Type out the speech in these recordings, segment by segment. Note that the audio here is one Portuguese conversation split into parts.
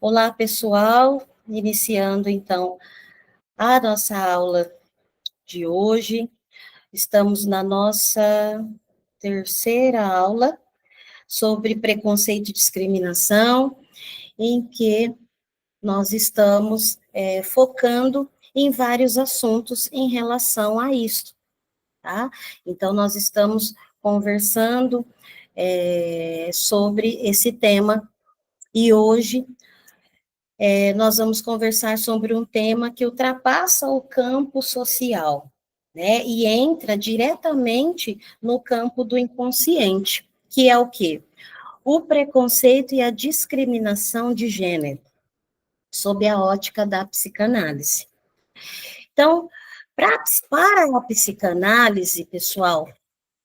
Olá, pessoal, iniciando então a nossa aula de hoje. Estamos na nossa terceira aula sobre preconceito e discriminação, em que nós estamos focando em vários assuntos em relação a isso, tá? Então, nós estamos conversando sobre esse tema, e hoje nós vamos conversar sobre um tema que ultrapassa o campo social, né, e entra diretamente no campo do inconsciente, que é o quê? O preconceito e a discriminação de gênero, sob a ótica da psicanálise. Então, para a psicanálise, pessoal,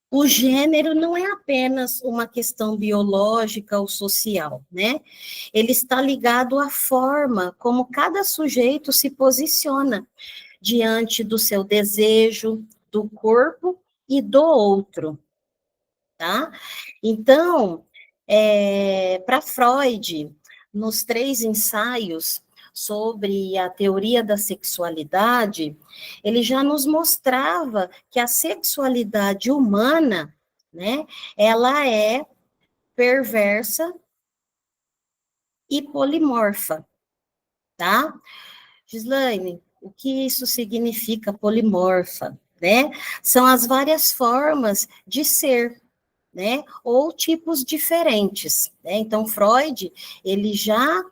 o gênero não é apenas uma questão biológica ou social, né? Ele está ligado à forma como cada sujeito se posiciona diante do seu desejo, do corpo e do outro, tá? Então, para Freud, nos 3 ensaios sobre a teoria da sexualidade, ele já nos mostrava que a sexualidade humana, né, ela é perversa e polimorfa, tá? Gislaine, o que isso significa polimorfa, né? São as várias formas de ser, né? Ou tipos diferentes, né? Então, Freud, ele já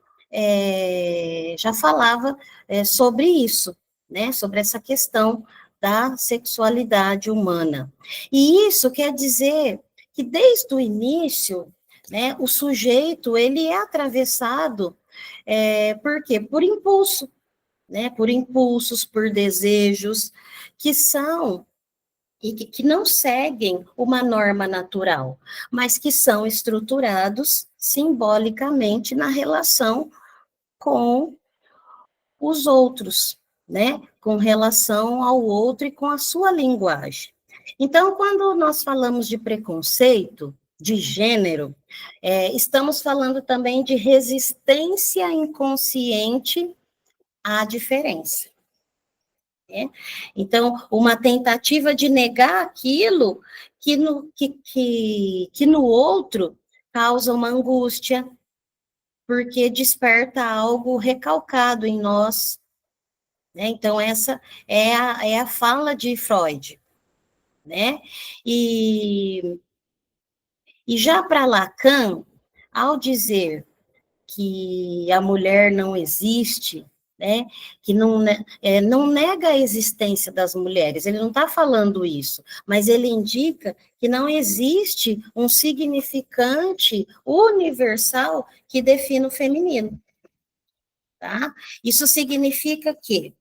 falava sobre isso, né? Sobre essa questão da sexualidade humana. E isso quer dizer que desde o início, né, o sujeito, ele é atravessado, por quê? Por impulso, né? Por impulsos, por desejos, que são e que não seguem uma norma natural, mas que são estruturados simbolicamente na relação com os outros, né? Com relação ao outro e com a sua linguagem. Então, quando nós falamos de preconceito, de gênero, estamos falando também de resistência inconsciente à diferença. Né? Então, uma tentativa de negar aquilo que no outro causa uma angústia, porque desperta algo recalcado em nós. Né? Então, essa é a fala de Freud. Né? E já para Lacan, ao dizer que a mulher não existe, né, que não nega a existência das mulheres, ele não está falando isso, mas ele indica que não existe um significante universal que defina o feminino, tá? Isso significa que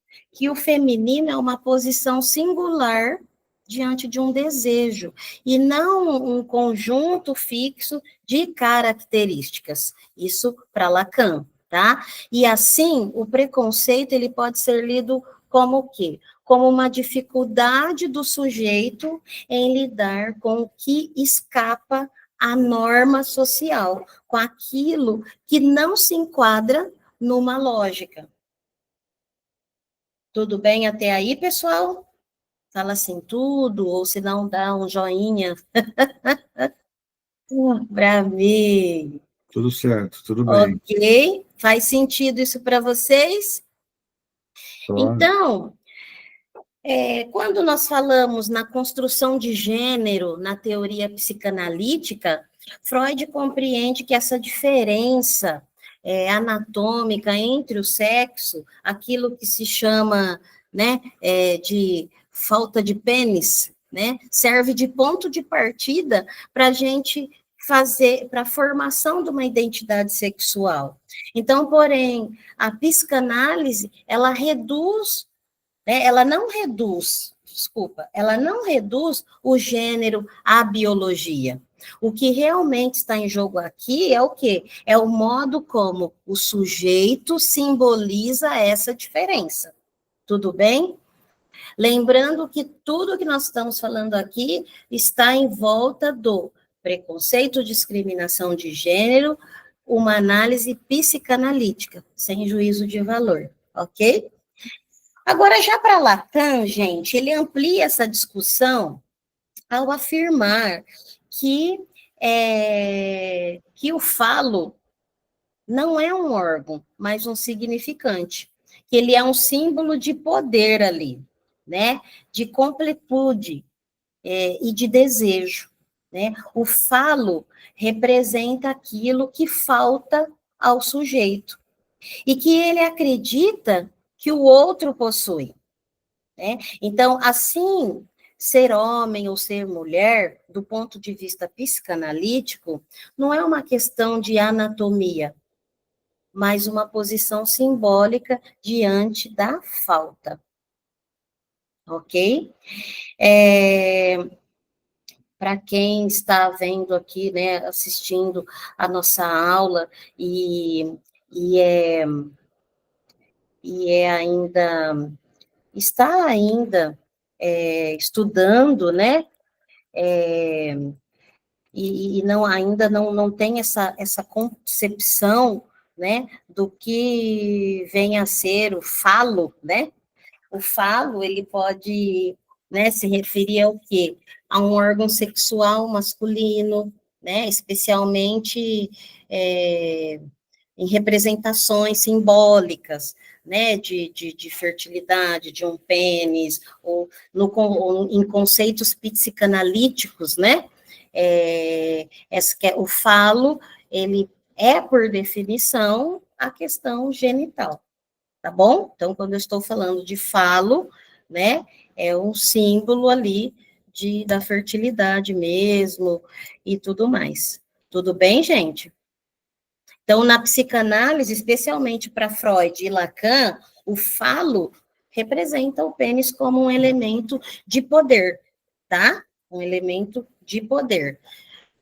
o feminino é uma posição singular diante de um desejo, e não um conjunto fixo de características. Isso para Lacan, tá? E assim, o preconceito, ele pode ser lido como o quê? Como uma dificuldade do sujeito em lidar com o que escapa à norma social, com aquilo que não se enquadra numa lógica. Tudo bem até aí, pessoal? Fala assim tudo, ou se não dá um joinha para mim. Tudo certo, tudo bem. Ok? Faz sentido isso para vocês? Claro. Então, quando nós falamos na construção de gênero, na teoria psicanalítica, Freud compreende que essa diferença anatômica entre o sexo, aquilo que se chama, né, de falta de pênis, né, serve de ponto de partida para a gente fazer, para a formação de uma identidade sexual. Então, porém, a psicanálise, ela reduz, né, ela não reduz o gênero à biologia. O que realmente está em jogo aqui é o quê? É o modo como o sujeito simboliza essa diferença. Tudo bem? Lembrando que tudo que nós estamos falando aqui está em volta do preconceito, discriminação de gênero, uma análise psicanalítica, sem juízo de valor, ok? Agora, já para Lacan, gente, ele amplia essa discussão ao afirmar que, que o falo não é um órgão, mas um significante, que ele é um símbolo de poder ali, né? De completude e de desejo, né? O falo representa aquilo que falta ao sujeito e que ele acredita que o outro possui, né? Então, assim, ser homem ou ser mulher, do ponto de vista psicanalítico, não é uma questão de anatomia, mas uma posição simbólica diante da falta, ok? Para quem está vendo aqui, né, assistindo a nossa aula e é, e é ainda, está ainda estudando, né, e não, ainda não tem essa concepção, né, do que vem a ser o falo, né? O falo, ele pode, né, se referir ao quê? A um órgão sexual masculino, né, especialmente em representações simbólicas, né, de fertilidade, de um pênis, ou em conceitos psicanalíticos, né, o falo, ele é, por definição, a questão genital, tá bom? Então, quando eu estou falando de falo, né, é um símbolo ali da fertilidade mesmo e tudo mais. Tudo bem, gente? Então, na psicanálise, especialmente para Freud e Lacan, o falo representa o pênis como um elemento de poder, tá? Um elemento de poder.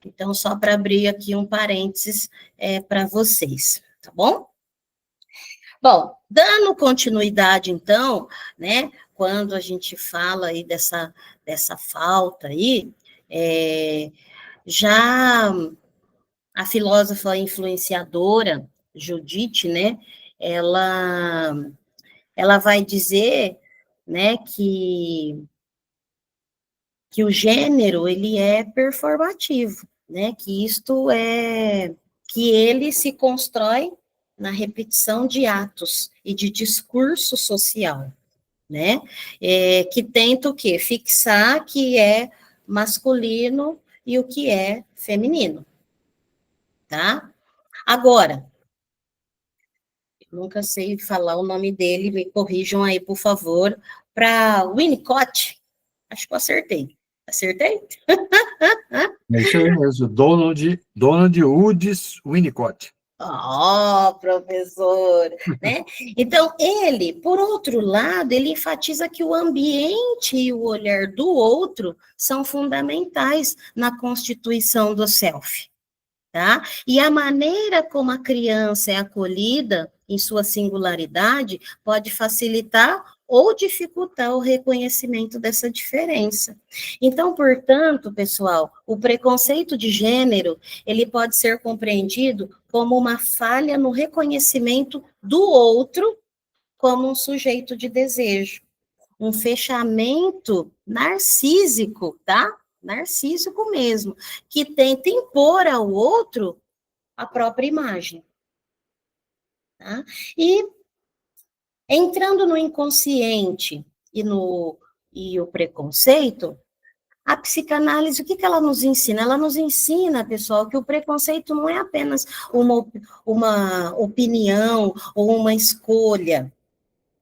Então, só para abrir aqui um parênteses para vocês, tá bom? Bom, dando continuidade, então, né, quando a gente fala aí dessa falta aí, já a filósofa influenciadora, Judith, né, ela vai dizer, né, que o gênero, ele é performativo, né, que ele se constrói na repetição de atos e de discurso social, né, que tenta o quê? Fixar que é masculino e o que é feminino, tá? Agora, nunca sei falar o nome dele, me corrijam aí, por favor, para Winnicott, acho que eu acertei. Acertei? É isso aí mesmo, Donald Woods Winnicott. Oh, professor, né? Então, ele, por outro lado, ele enfatiza que o ambiente e o olhar do outro são fundamentais na constituição do self, tá? E a maneira como a criança é acolhida em sua singularidade pode facilitar ou dificultar o reconhecimento dessa diferença. Então, portanto, pessoal, o preconceito de gênero, ele pode ser compreendido como uma falha no reconhecimento do outro como um sujeito de desejo, um fechamento narcísico, tá? Narcísico mesmo, que tenta impor ao outro a própria imagem. Tá? E entrando no inconsciente e o preconceito, a psicanálise, o que ela nos ensina? Ela nos ensina, pessoal, que o preconceito não é apenas uma opinião ou uma escolha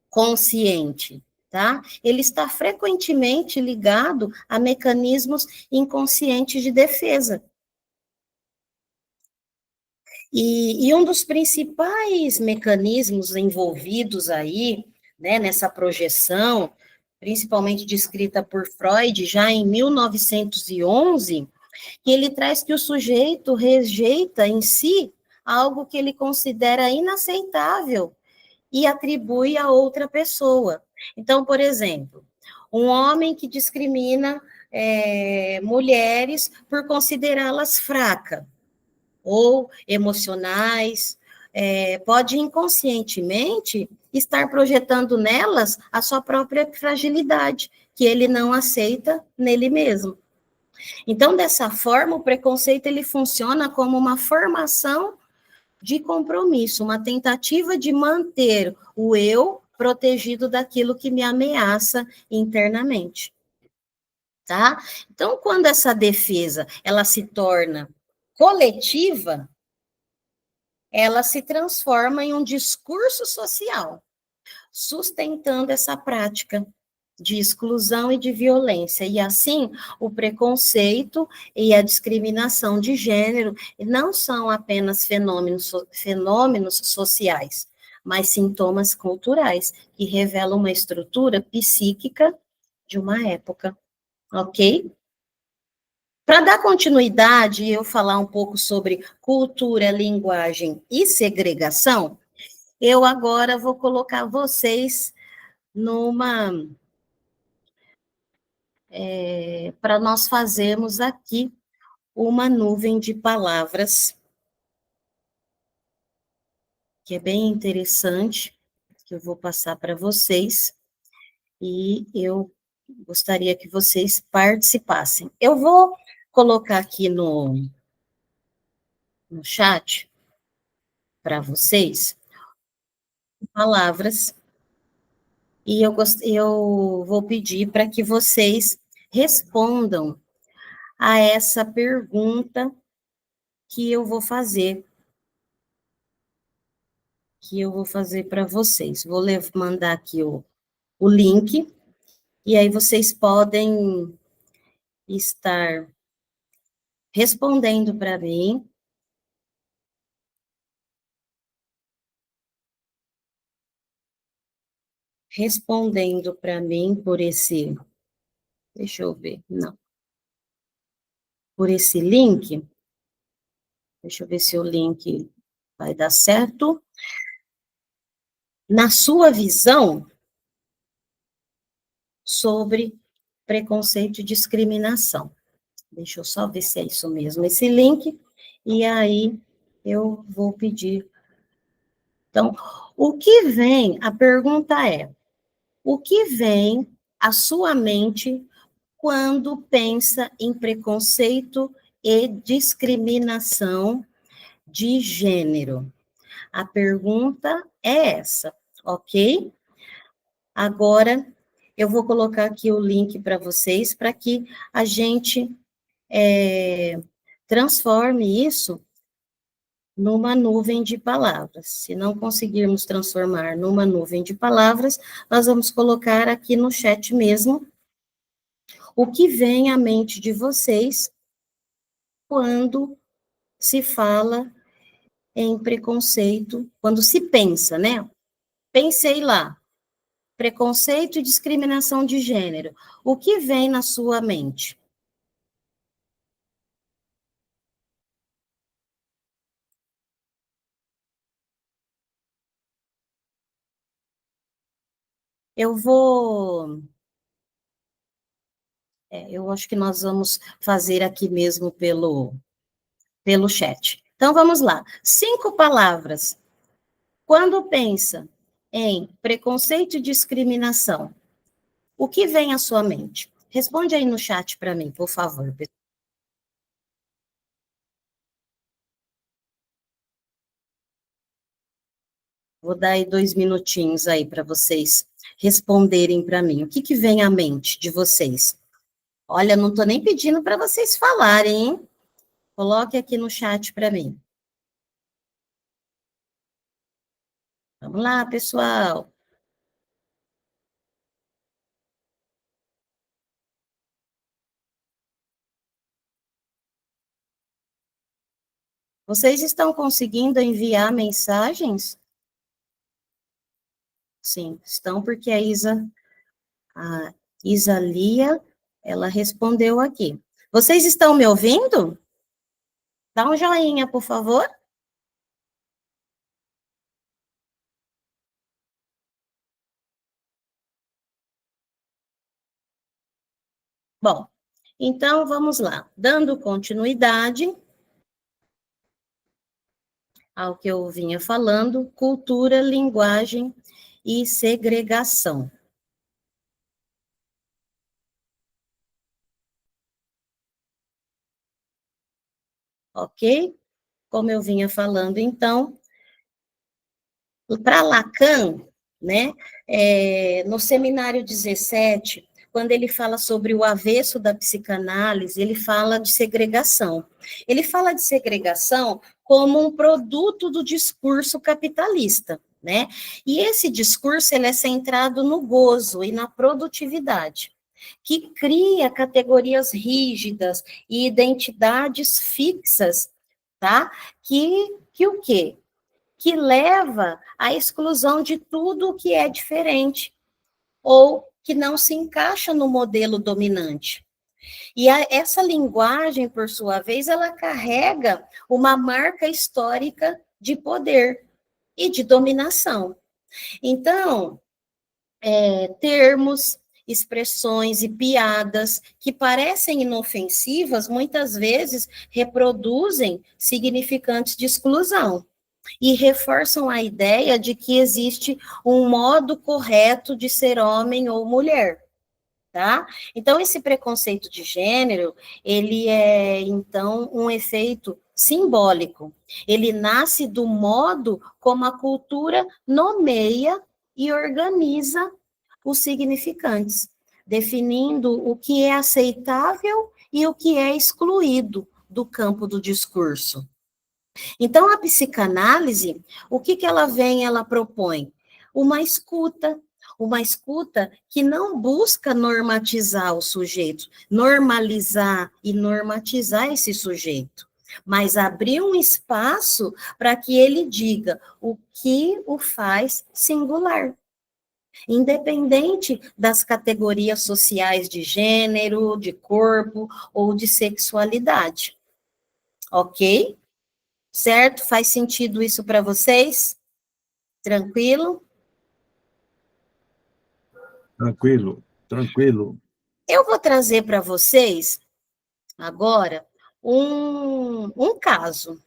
consciente, tá? Ele está frequentemente ligado a mecanismos inconscientes de defesa. E um dos principais mecanismos envolvidos aí, né, nessa projeção, principalmente descrita por Freud já em 1911, que ele traz que o sujeito rejeita em si algo que ele considera inaceitável e atribui a outra pessoa. Então, por exemplo, um homem que discrimina mulheres por considerá-las fracas. ou emocionais, pode inconscientemente estar projetando nelas a sua própria fragilidade, que ele não aceita nele mesmo. Então, dessa forma, o preconceito ele funciona como uma formação de compromisso, uma tentativa de manter o eu protegido daquilo que me ameaça internamente, tá? Então, quando essa defesa ela se torna coletiva, ela se transforma em um discurso social, sustentando essa prática de exclusão e de violência. E assim, o preconceito e a discriminação de gênero não são apenas fenômenos sociais, mas sintomas culturais que revelam uma estrutura psíquica de uma época, ok? Para dar continuidade e eu falar um pouco sobre cultura, linguagem e segregação, eu agora vou colocar vocês numa para nós fazermos aqui uma nuvem de palavras, que é bem interessante, que eu vou passar para vocês, e eu gostaria que vocês participassem. Eu vou colocar aqui no chat para vocês palavras, e eu vou pedir para que vocês respondam a essa pergunta que eu vou fazer para vocês. Vou mandar aqui o link, e aí vocês podem estar respondendo para mim por esse, deixa eu ver, não, por esse link, deixa eu ver se o link vai dar certo. Na sua visão sobre preconceito e discriminação. Deixa eu só ver se é isso mesmo, esse link, e aí eu vou pedir. Então, a pergunta é, o que vem à sua mente quando pensa em preconceito e discriminação de gênero? A pergunta é essa, ok? Agora, eu vou colocar aqui o link para vocês, para que a gente transforme isso numa nuvem de palavras. Se não conseguirmos transformar numa nuvem de palavras, nós vamos colocar aqui no chat mesmo o que vem à mente de vocês quando se fala em preconceito, quando se pensa, né? Pensei lá, preconceito e discriminação de gênero. O que vem na sua mente? Eu vou. Eu acho que nós vamos fazer aqui mesmo pelo chat. Então, vamos lá. 5 palavras. Quando pensa em preconceito e discriminação, o que vem à sua mente? Responde aí no chat para mim, por favor. Vou dar aí 2 minutinhos aí para vocês responderem para mim. O que vem à mente de vocês? Olha, não estou nem pedindo para vocês falarem, hein? Coloque aqui no chat para mim. Vamos lá, pessoal. Vocês estão conseguindo enviar mensagens? Sim, estão, porque a Isalia, ela respondeu aqui. Vocês estão me ouvindo? Dá um joinha, por favor. Bom, então vamos lá. Dando continuidade, ao que eu vinha falando, cultura, linguagem e segregação. Ok? Como eu vinha falando, então, para Lacan, né, no seminário 17, quando ele fala sobre o avesso da psicanálise, ele fala de segregação. Ele fala de segregação como um produto do discurso capitalista, né? E esse discurso ele é centrado no gozo e na produtividade, que cria categorias rígidas e identidades fixas, tá? Que o quê? Que leva à exclusão de tudo o que é diferente ou que não se encaixa no modelo dominante. E essa linguagem, por sua vez, ela carrega uma marca histórica de poder e de dominação. Então, termos, expressões e piadas que parecem inofensivas, muitas vezes reproduzem significantes de exclusão e reforçam a ideia de que existe um modo correto de ser homem ou mulher, tá? Então, esse preconceito de gênero, ele é, então, um efeito simbólico. Ele nasce do modo como a cultura nomeia e organiza os significantes, definindo o que é aceitável e o que é excluído do campo do discurso. Então, a psicanálise, o que ela vem, ela propõe? Uma escuta que não busca normatizar o sujeito, normalizar e normatizar esse sujeito, mas abrir um espaço para que ele diga o que o faz singular, independente das categorias sociais de gênero, de corpo ou de sexualidade. Ok? Certo? Faz sentido isso para vocês? Tranquilo? Tranquilo, tranquilo. Eu vou trazer para vocês agora um caso,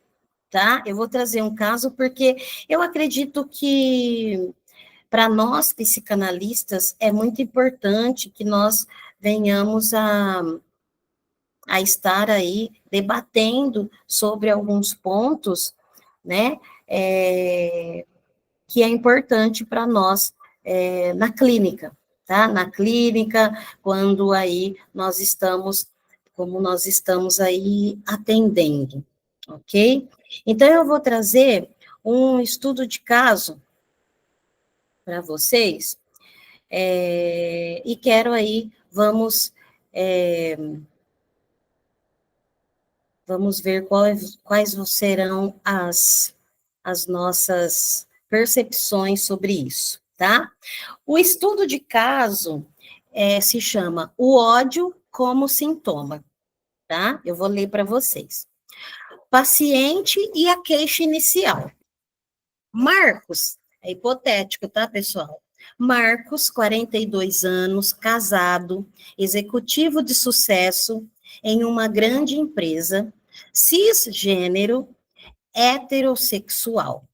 tá? Eu vou trazer um caso porque eu acredito que para nós psicanalistas é muito importante que nós venhamos a estar aí debatendo sobre alguns pontos, né? Que é importante para nós na clínica, tá? Na clínica, quando aí nós estamos, como nós estamos aí atendendo, ok? Então, eu vou trazer um estudo de caso para vocês, e quero aí, vamos ver quais serão as nossas percepções sobre isso, tá? O estudo de caso se chama O ódio como sintoma, tá? Eu vou ler para vocês. Paciente e a queixa inicial. Marcos, é hipotético, tá, pessoal? Marcos, 42 anos, casado, executivo de sucesso em uma grande empresa, cisgênero, heterossexual.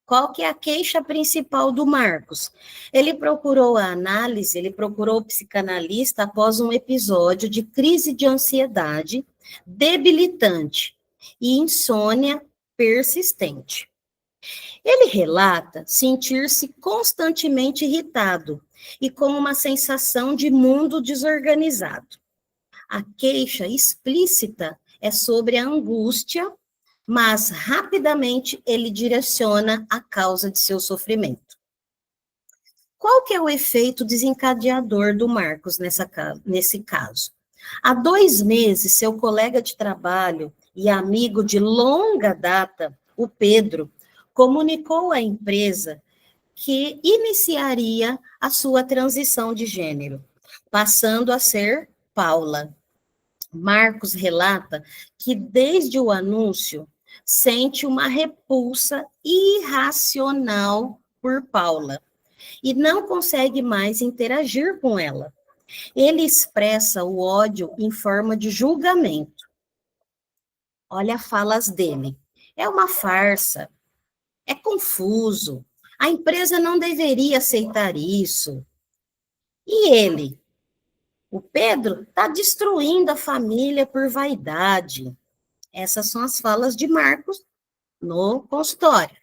Qual que é a queixa principal do Marcos? Ele procurou a análise, ele procurou o psicanalista após um episódio de crise de ansiedade debilitante e insônia persistente. Ele relata sentir-se constantemente irritado e com uma sensação de mundo desorganizado. A queixa explícita é sobre a angústia, mas rapidamente ele direciona a causa de seu sofrimento. Qual que é o efeito desencadeador do Marcos nesse caso? Há 2 meses, seu colega de trabalho e amigo de longa data, o Pedro, comunicou à empresa que iniciaria a sua transição de gênero, passando a ser Paula. Marcos relata que desde o anúncio sente uma repulsa irracional por Paula e não consegue mais interagir com ela. Ele expressa o ódio em forma de julgamento. Olha as falas dele. É uma farsa. é confuso. A empresa não deveria aceitar isso. E ele, o Pedro, está destruindo a família por vaidade. Essas são as falas de Marcos no consultório.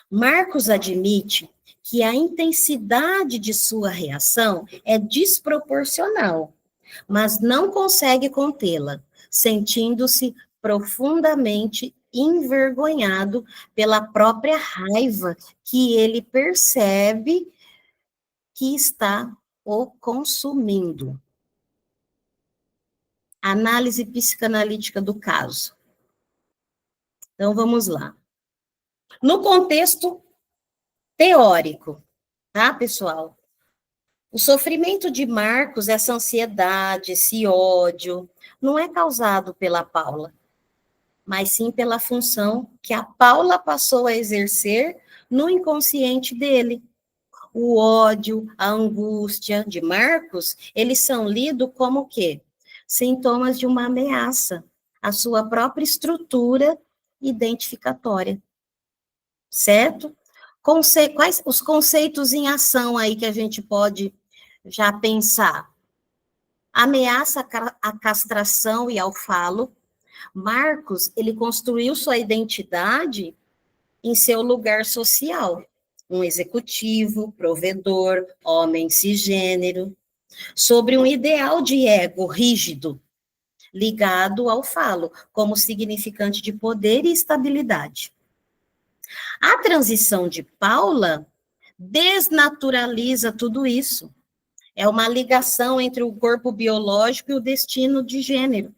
Marcos admite que a intensidade de sua reação é desproporcional, mas não consegue contê-la, sentindo-se profundamente envergonhado pela própria raiva que ele percebe que está o consumindo. Análise psicanalítica do caso. Então, vamos lá. No contexto teórico, tá, pessoal? O sofrimento de Marcos, essa ansiedade, esse ódio, não é causado pela Paula, mas sim pela função que a Paula passou a exercer no inconsciente dele. O ódio, a angústia de Marcos, eles são lidos como o quê? Sintomas de uma ameaça à sua própria estrutura identificatória. Certo? Quais os conceitos em ação aí que a gente pode já pensar? Ameaça à castração e ao falo. Marcos, ele construiu sua identidade em seu lugar social. Um executivo, provedor, homem cisgênero, sobre um ideal de ego rígido, ligado ao falo, como significante de poder e estabilidade. A transição de Paula desnaturaliza tudo isso. É uma ligação entre o corpo biológico e o destino de gênero.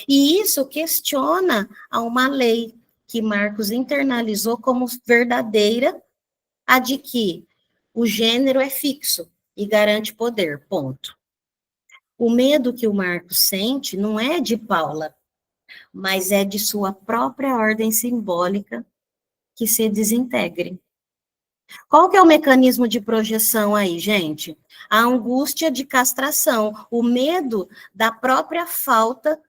E isso questiona a uma lei que Marcos internalizou como verdadeira, a de que o gênero é fixo e garante poder, ponto. O medo que o Marcos sente não é de Paula, mas é de sua própria ordem simbólica que se desintegre. Qual que é o mecanismo de projeção aí, gente? A angústia de castração, o medo da própria falta,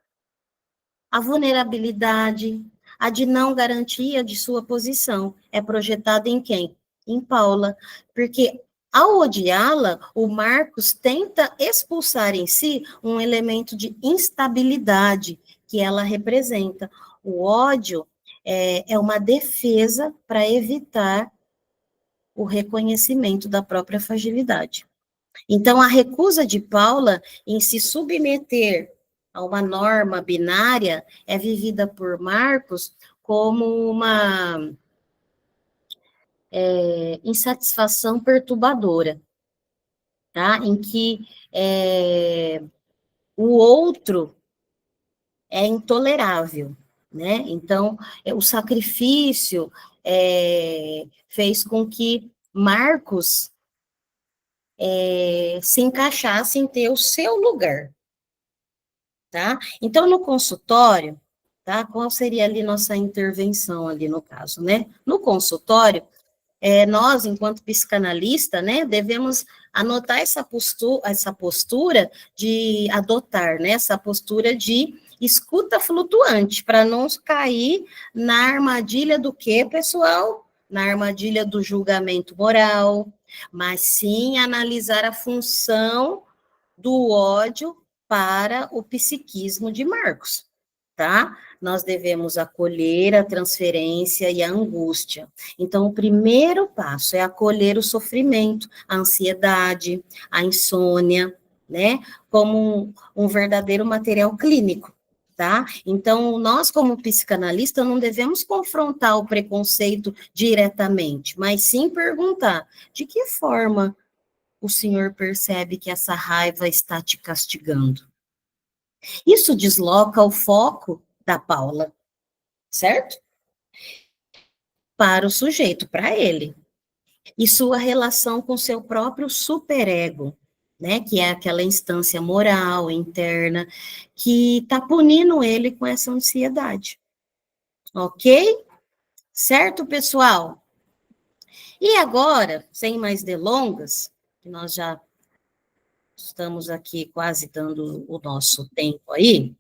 a vulnerabilidade, a de não garantia de sua posição. É projetada em quem? Em Paula. Porque ao odiá-la, o Marcos tenta expulsar em si um elemento de instabilidade que ela representa. O ódio é uma defesa para evitar o reconhecimento da própria fragilidade. Então, a recusa de Paula em se submeter a uma norma binária é vivida por Marcos como uma insatisfação perturbadora, tá? Em que o outro é intolerável, né? Então, o sacrifício fez com que Marcos se encaixasse em ter o seu lugar, tá? Então, no consultório, tá? Qual seria ali nossa intervenção ali no caso, né? No consultório, nós, enquanto psicanalista, né, devemos anotar essa postura de adotar, né, essa postura de escuta flutuante, para não cair na armadilha do quê, pessoal? Na armadilha do julgamento moral, mas sim analisar a função do ódio para o psiquismo de Marcos, tá? Nós devemos acolher a transferência e a angústia. Então, o primeiro passo é acolher o sofrimento, a ansiedade, a insônia, né? Como um verdadeiro material clínico, tá? Então, nós, como psicanalista, não devemos confrontar o preconceito diretamente, mas sim perguntar de que forma o senhor percebe que essa raiva está te castigando. Isso desloca o foco da Paula, certo? Para o sujeito, para ele. E sua relação com seu próprio superego, né? Que é aquela instância moral, interna, que está punindo ele com essa ansiedade. Ok? Certo, pessoal? E agora, sem mais delongas, que nós já estamos aqui quase dando o nosso tempo aí,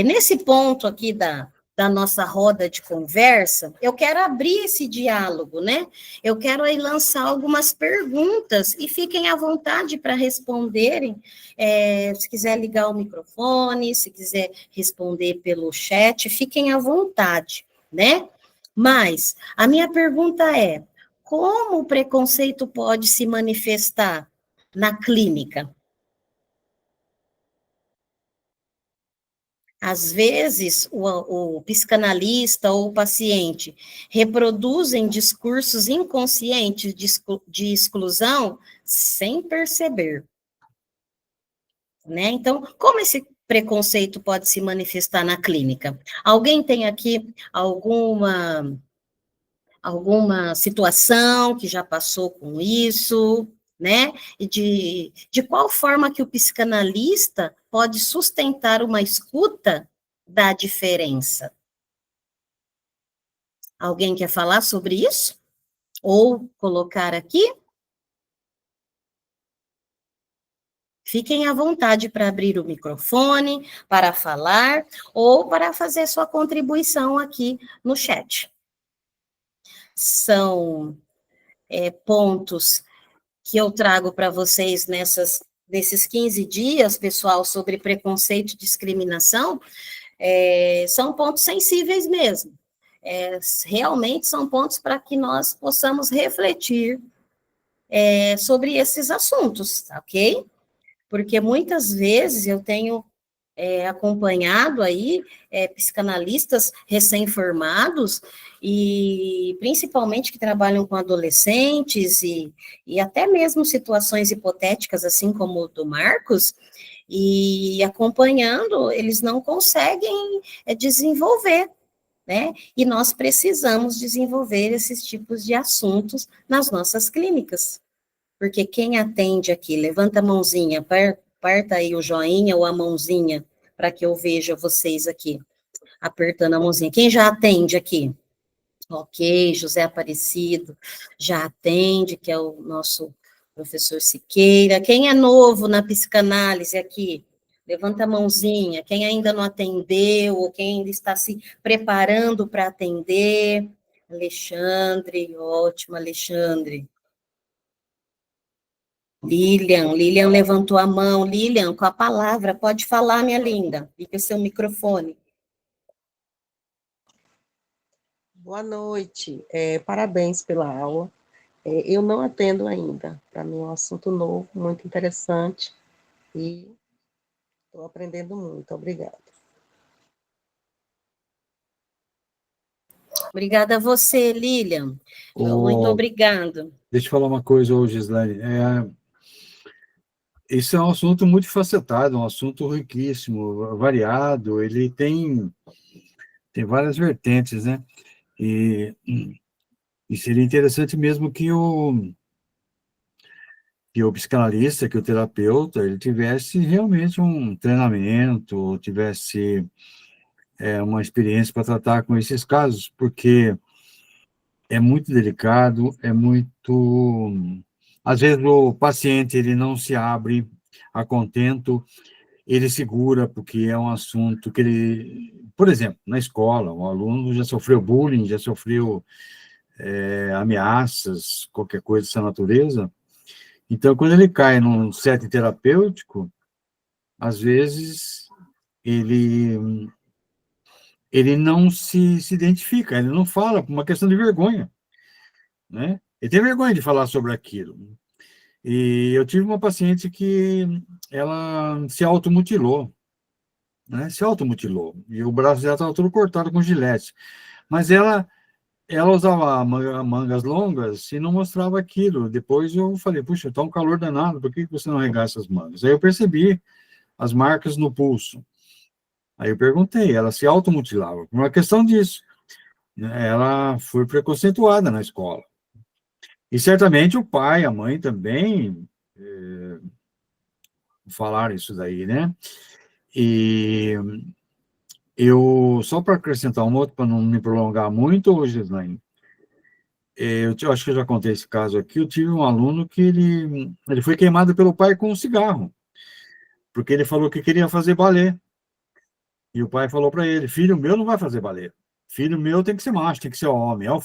nesse ponto aqui da da nossa roda de conversa, eu quero abrir esse diálogo, né? Eu quero aí lançar algumas perguntas e fiquem à vontade para responderem. Se quiser ligar o microfone, se quiser responder pelo chat, fiquem à vontade, né? Mas a minha pergunta é: como o preconceito pode se manifestar na clínica? Às vezes, o psicanalista ou o paciente reproduzem discursos inconscientes de exclusão sem perceber, né? Então, como esse preconceito pode se manifestar na clínica? Alguém tem aqui alguma situação que já passou com isso, né? E de qual forma que o psicanalista pode sustentar uma escuta da diferença? Alguém quer falar sobre isso? Ou colocar aqui? Fiquem à vontade para abrir o microfone, para falar, ou para fazer sua contribuição aqui no chat. São pontos que eu trago para vocês nesses 15 dias, pessoal, sobre preconceito e discriminação, são pontos sensíveis mesmo. Realmente são pontos para que nós possamos refletir sobre esses assuntos, ok? Porque muitas vezes eu tenho acompanhado aí psicanalistas recém-formados e principalmente que trabalham com adolescentes e até mesmo situações hipotéticas, assim como o do Marcos, e acompanhando, eles não conseguem desenvolver, né? E nós precisamos desenvolver esses tipos de assuntos nas nossas clínicas. Porque quem atende aqui, levanta a mãozinha, aperta aí o joinha ou a mãozinha, para que eu veja vocês aqui, apertando a mãozinha. Quem já atende aqui? Ok, José Aparecido já atende, que é o nosso professor Siqueira. Quem é novo na psicanálise aqui? Levanta a mãozinha. Quem ainda não atendeu, ou quem ainda está se preparando para atender? Alexandre, ótimo, Alexandre. Lilian levantou a mão. Lilian, com a palavra, pode falar, minha linda. Liga seu microfone. Boa noite, parabéns pela aula. Eu não atendo ainda, para mim é um assunto novo, muito interessante, e estou aprendendo muito. Obrigada. Obrigada a você, Lilian. Muito obrigado. Deixa eu falar uma coisa, Gislaine. Esse é um assunto muito facetado, um assunto riquíssimo, variado, ele tem várias vertentes, né? E seria interessante mesmo que o psicanalista, que o terapeuta, ele tivesse realmente um treinamento, tivesse uma experiência para tratar com esses casos, porque é muito delicado, é muito... Às vezes o paciente ele não se abre a contento, ele segura, porque é um assunto que ele... Por exemplo, na escola, o aluno já sofreu bullying, já sofreu ameaças, qualquer coisa dessa natureza. Então, quando ele cai num setting terapêutico, às vezes ele não se identifica, ele não fala, por uma questão de vergonha, né? Ele tem vergonha de falar sobre aquilo. E eu tive uma paciente que ela se automutilou, né? Se automutilou, e o braço dela estava todo cortado com gilete. Mas ela usava mangas longas e não mostrava aquilo. Depois eu falei, puxa, está um calor danado, por que você não arregaça as mangas? Aí eu percebi as marcas no pulso. Aí eu perguntei, ela se automutilava, por uma questão disso, né? Ela foi preconceituada na escola. E certamente o pai, a mãe também falaram isso daí, né? E só para acrescentar um outro, para não me prolongar muito, Gislaine, eu acho que eu já contei esse caso aqui, eu tive um aluno que ele foi queimado pelo pai com um cigarro, porque ele falou que queria fazer balé. E o pai falou para ele, filho meu não vai fazer balé. Filho meu tem que ser macho, tem que ser homem. Eu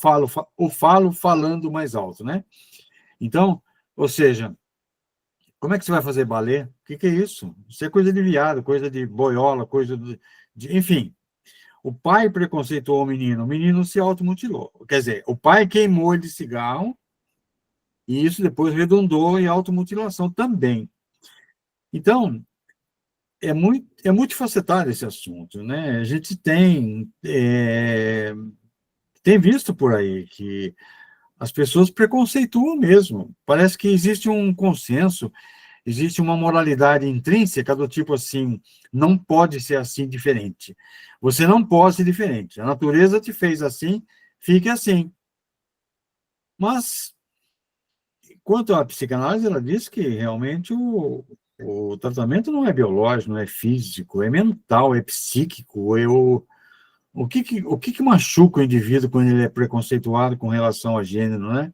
falo falando mais alto, né? Então, ou seja, como é que você vai fazer balé? O que é isso? Isso é coisa de viado, coisa de boiola, coisa enfim. O pai preconceituou o menino se automutilou. Quer dizer, o pai queimou ele de cigarro e isso depois redundou em automutilação também. Então, é multifacetado esse assunto, né? A gente tem visto por aí que as pessoas preconceituam mesmo. Parece que existe um consenso, existe uma moralidade intrínseca do tipo assim, não pode ser assim diferente. Você não pode ser diferente. A natureza te fez assim, fique assim. Mas, quanto à psicanálise, ela diz que realmente o tratamento não é biológico, não é físico, é mental, é psíquico. O que machuca o indivíduo quando ele é preconceituado com relação a gênero, né?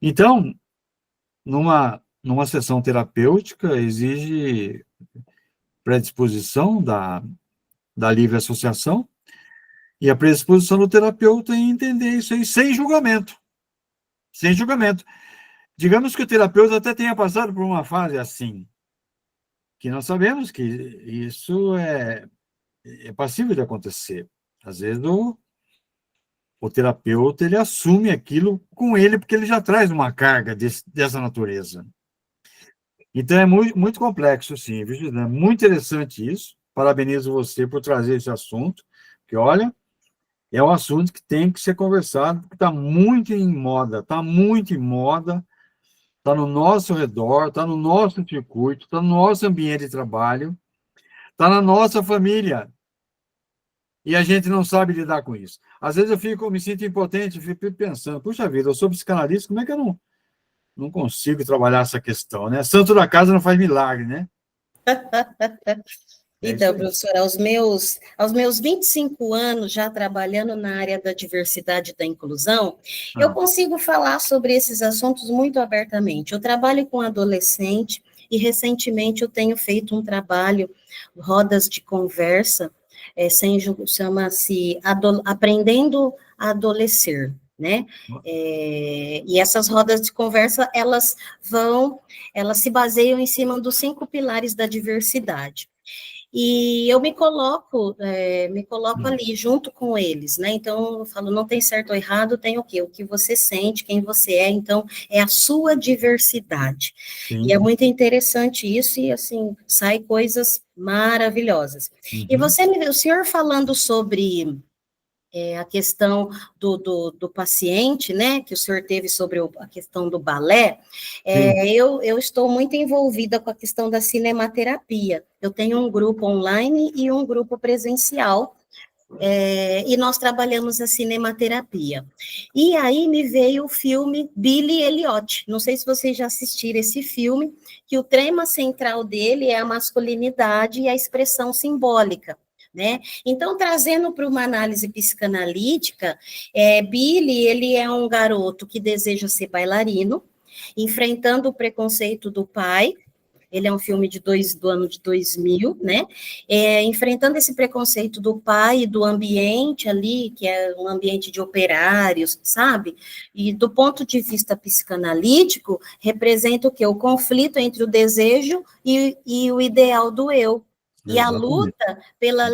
Então, numa sessão terapêutica, exige predisposição da livre associação e a predisposição do terapeuta em entender isso aí sem julgamento. Sem julgamento. Digamos que o terapeuta até tenha passado por uma fase assim, que nós sabemos que isso é passível de acontecer. Às vezes o terapeuta ele assume aquilo com ele, porque ele já traz uma carga dessa natureza. Então é muito, muito complexo, sim, viu, Juliana? Muito interessante isso. Parabenizo você por trazer esse assunto, que olha, é um assunto que tem que ser conversado, porque está muito em moda, está muito em moda, está no nosso redor, está no nosso circuito, está no nosso ambiente de trabalho, está na nossa família. E a gente não sabe lidar com isso. Às vezes me sinto impotente, fico pensando, puxa vida, eu sou psicanalista, como é que eu não consigo trabalhar essa questão, né? Santo da casa não faz milagre, né? É isso Então, aí. professora, aos meus 25 anos, já trabalhando na área da diversidade e da inclusão, eu Ah, consigo falar sobre esses assuntos muito abertamente. Eu trabalho com adolescente e, recentemente, eu tenho feito um trabalho, rodas de conversa, chama-se Aprendendo a Adolescer, né? E essas rodas de conversa, elas se baseiam em cima dos 5 pilares da diversidade. E eu me coloco ali junto com eles, né? Então eu falo, não tem certo ou errado, tem o quê? O que você sente, quem você é, então é a sua diversidade. E é sim. muito interessante isso, e assim, sai coisas maravilhosas. E Uhum. o senhor falando sobre a questão do paciente, né, que o senhor teve sobre a questão do balé, Sim. eu estou muito envolvida com a questão da cinematerapia. Eu tenho um grupo online e um grupo presencial, e nós trabalhamos a cinematerapia. E aí me veio o filme Billy Elliot. Não sei se vocês já assistiram esse filme, que o tema central dele é a masculinidade e a expressão simbólica, né? Então, trazendo para uma análise psicanalítica, Billy, ele é um garoto que deseja ser bailarino, enfrentando o preconceito do pai. Ele é um filme do ano de 2000, né? Enfrentando esse preconceito do pai e do ambiente ali, que é um ambiente de operários, sabe? E do ponto de vista psicanalítico, representa o quê? O conflito entre o desejo e o ideal do eu. E a Exatamente. luta pela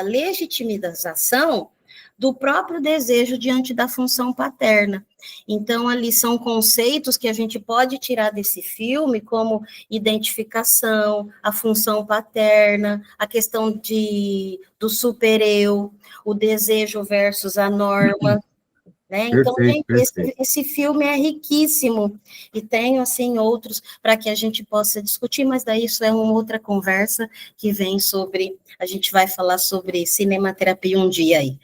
legitimização do próprio desejo diante da função paterna. Então, ali são conceitos que a gente pode tirar desse filme, como identificação, a função paterna, a questão do super-eu, o desejo versus a norma, né? Então, Perfeito, gente, perfeito. esse filme é riquíssimo, e tem, assim, outros para que a gente possa discutir, mas daí isso é uma outra conversa que vem a gente vai falar sobre cinematerapia um dia aí.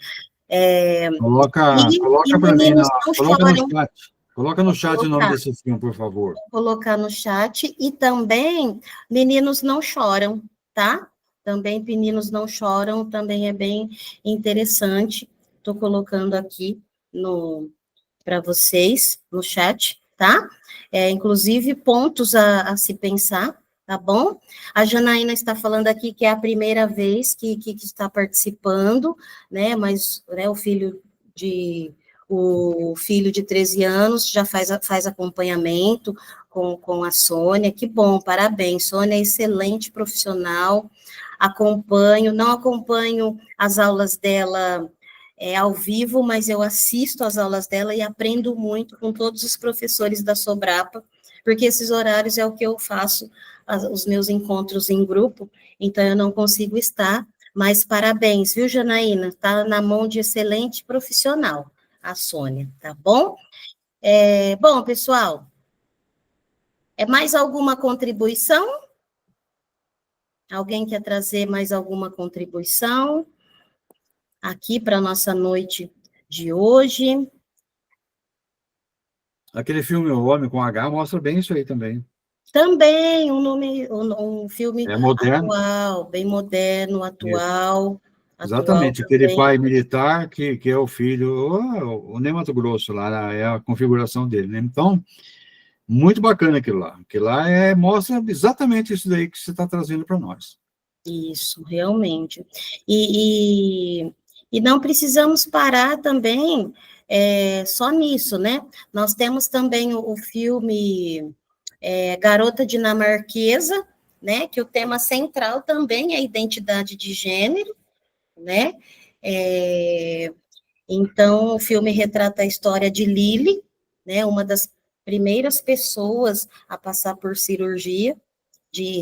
E Coloca para mim, meninos não coloca no choram, chat. Coloca no vou chat o nome colocar. desse filme, por favor. Colocar no chat, e também Meninos Não Choram, tá? Também Meninos Não Choram, também é bem interessante. Estou colocando aqui para vocês no chat, tá? Inclusive pontos a se pensar, tá bom? A Janaína está falando aqui que é a primeira vez que está participando, né, mas, né, o filho de 13 anos já faz acompanhamento com a Sônia, que bom, parabéns, Sônia é excelente profissional, não acompanho as aulas dela ao vivo, mas eu assisto às aulas dela e aprendo muito com todos os professores da Sobrapa, porque esses horários é o que eu faço, os meus encontros em grupo, então eu não consigo estar, mas parabéns, viu, Janaína? Está na mão de excelente profissional, a Sônia, tá bom? Bom, pessoal, mais alguma contribuição? Alguém quer trazer mais alguma contribuição aqui para a nossa noite de hoje? Aquele filme O Homem com H mostra bem isso aí também. Também um filme moderno. atual, bem moderno, atual. Exatamente, Também. aquele pai militar que é o filho, o Ney Matogrosso lá, é a configuração dele, né? Então, muito bacana aquilo lá. Aquilo lá mostra exatamente isso daí que você está trazendo para nós. Isso, realmente. E não precisamos parar também só nisso, né? Nós temos também o filme Garota Dinamarquesa, né? Que o tema central também é a identidade de gênero, né? Então, o filme retrata a história de Lily, né? Uma das primeiras pessoas a passar por cirurgia de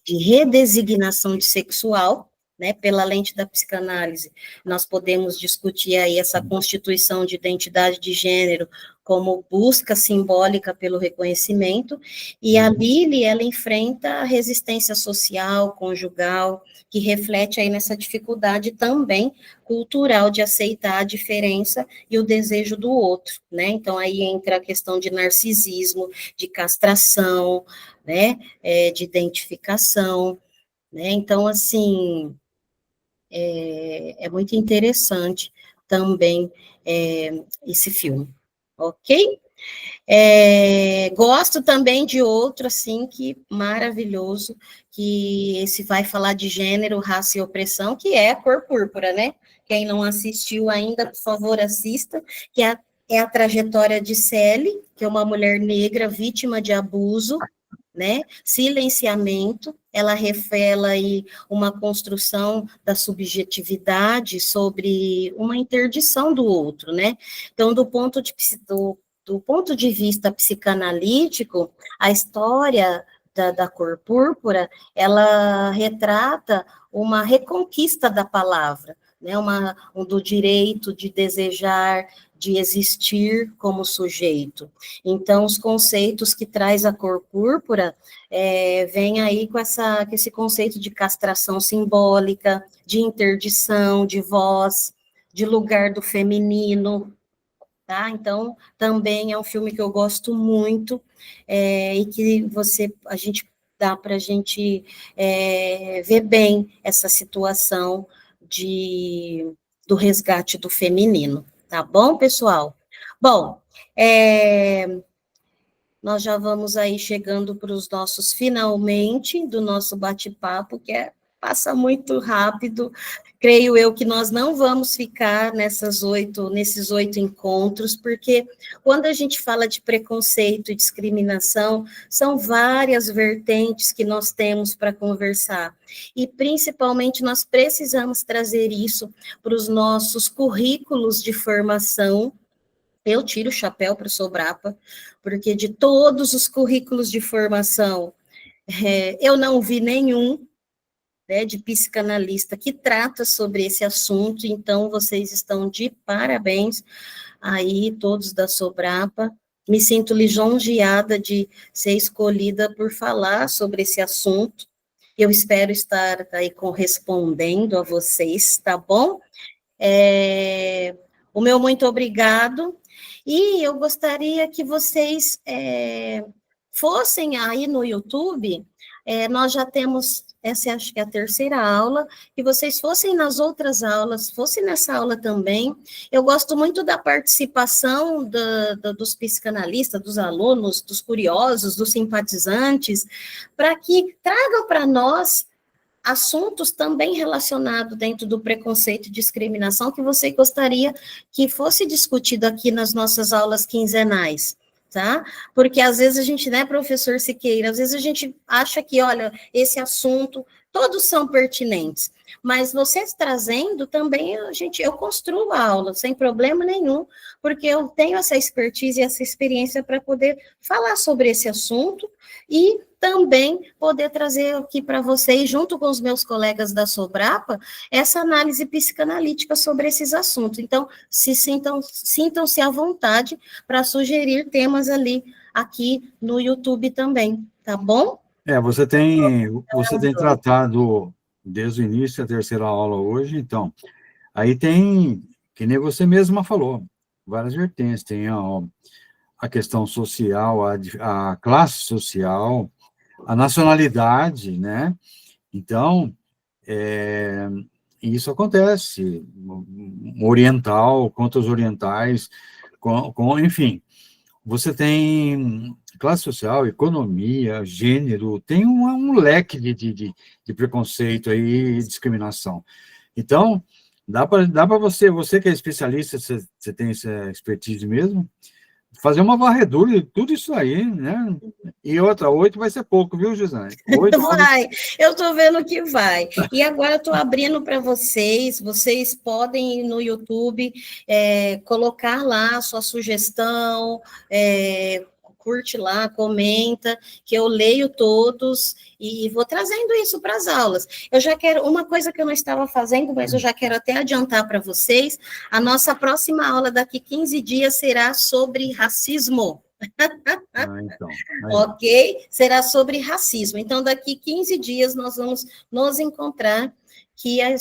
redesignação de sexual, né, pela lente da psicanálise. Nós podemos discutir aí essa constituição de identidade de gênero como busca simbólica pelo reconhecimento, e a Lily, ela enfrenta a resistência social, conjugal, que reflete aí nessa dificuldade também cultural de aceitar a diferença e o desejo do outro, né? Então, aí entra a questão de narcisismo, de castração, né, de identificação, né? Então, assim, é muito interessante também esse filme, ok? Gosto também de outro, assim, que maravilhoso, que esse vai falar de gênero, raça e opressão, que é a Cor Púrpura, né? Quem não assistiu ainda, por favor, assista, que é a trajetória de Sally, que é uma mulher negra vítima de abuso, né? Silenciamento, ela revela aí uma construção da subjetividade sobre uma interdição do outro, né? Então, do ponto de vista psicanalítico, a história da Cor Púrpura, ela retrata uma reconquista da palavra, né, do direito de desejar, de existir como sujeito. Então, os conceitos que traz a Cor Púrpura vem aí com esse conceito de castração simbólica, de interdição, de voz, de lugar do feminino, tá? Então, também é um filme que eu gosto muito, e que a gente dá para a gente ver bem essa situação do resgate do feminino, tá bom, pessoal? Bom, nós já vamos aí chegando para os nossos finalmente do nosso bate-papo, que passa muito rápido. Creio eu que nós não vamos ficar nesses 8 encontros, porque quando a gente fala de preconceito e discriminação, são várias vertentes que nós temos para conversar. E, principalmente, nós precisamos trazer isso para os nossos currículos de formação. Eu tiro o chapéu para o Sobrapa, porque de todos os currículos de formação, eu não vi nenhum, né, de psicanalista que trata sobre esse assunto, então vocês estão de parabéns aí, todos da Sobrapa. Me sinto lisonjeada de ser escolhida por falar sobre esse assunto. Eu espero estar aí correspondendo a vocês, tá bom? O meu muito obrigado. E eu gostaria que vocês fossem aí no YouTube nós já temos, essa acho que é a terceira aula, que vocês fossem nas outras aulas, fossem nessa aula também. Eu gosto muito da participação dos psicanalistas, dos alunos, dos curiosos, dos simpatizantes, para que tragam para nós assuntos também relacionados dentro do preconceito e discriminação que você gostaria que fosse discutido aqui nas nossas aulas quinzenais. Tá? Porque às vezes a gente, né, professor Siqueira, às vezes a gente acha que, olha, esse assunto, todos são pertinentes, mas vocês trazendo também, eu construo a aula sem problema nenhum, porque eu tenho essa expertise e essa experiência para poder falar sobre esse assunto e também poder trazer aqui para vocês, junto com os meus colegas da Sobrapa, essa análise psicanalítica sobre esses assuntos. Então, sintam-se à vontade para sugerir temas ali, aqui no YouTube também, tá bom? Você tem tratado desde o início a terceira aula hoje, então, aí tem, que nem você mesma falou, várias vertentes, tem a questão social, a classe social, a nacionalidade, né? Então, isso acontece, oriental, contra os orientais, enfim, você tem classe social, economia, gênero, tem um leque de preconceito aí, discriminação. Então, dá para você que é especialista, você tem essa expertise mesmo, fazer uma varredura de tudo isso aí, né? E outra, 8 vai ser pouco, viu, Gisane? 8 vai, eu estou vendo que vai. E agora eu estou abrindo para vocês podem ir no YouTube, colocar lá a sua sugestão, curte lá, comenta, que eu leio todos e vou trazendo isso para as aulas. Eu já quero, uma coisa que eu não estava fazendo, mas eu já quero até adiantar para vocês, a nossa próxima aula daqui 15 dias será sobre racismo. Então. Ok? Será sobre racismo. Então, daqui 15 dias nós vamos nos encontrar, que a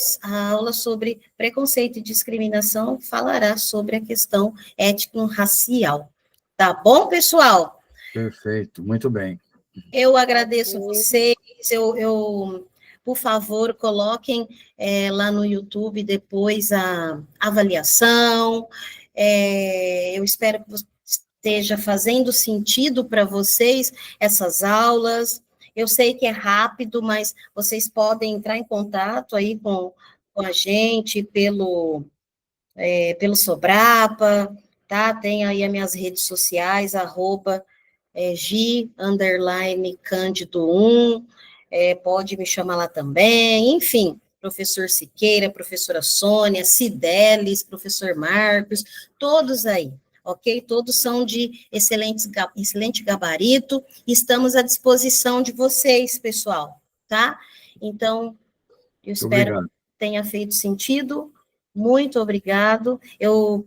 aula sobre preconceito e discriminação falará sobre a questão étnico-racial. Tá bom, pessoal? Perfeito, muito bem. Eu agradeço vocês, por favor, coloquem lá no YouTube depois a avaliação, eu espero que esteja fazendo sentido para vocês essas aulas, eu sei que é rápido, mas vocês podem entrar em contato aí com a gente pelo Sobrapa, tá? Tem aí as minhas redes sociais, @G_Cândido1, pode me chamar lá também, enfim, professor Siqueira, professora Sônia, Cidelis, professor Marcos, todos aí, ok? Todos são de excelente gabarito, estamos à disposição de vocês, pessoal, tá? Então, eu espero que tenha feito sentido. Muito obrigado. Eu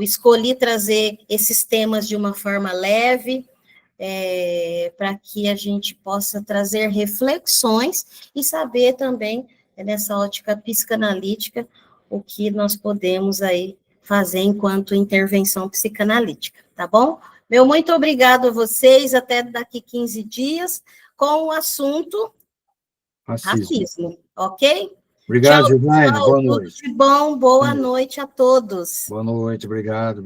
escolhi trazer esses temas de uma forma leve, para que a gente possa trazer reflexões e saber também, nessa ótica psicanalítica, o que nós podemos aí fazer enquanto intervenção psicanalítica, tá bom? Meu muito obrigado a vocês, até daqui 15 dias, com o assunto racismo, ok? Obrigado, Tchau, Gislaine. pessoal. Boa noite. Tudo de bom, boa noite a todos. Boa noite, obrigado.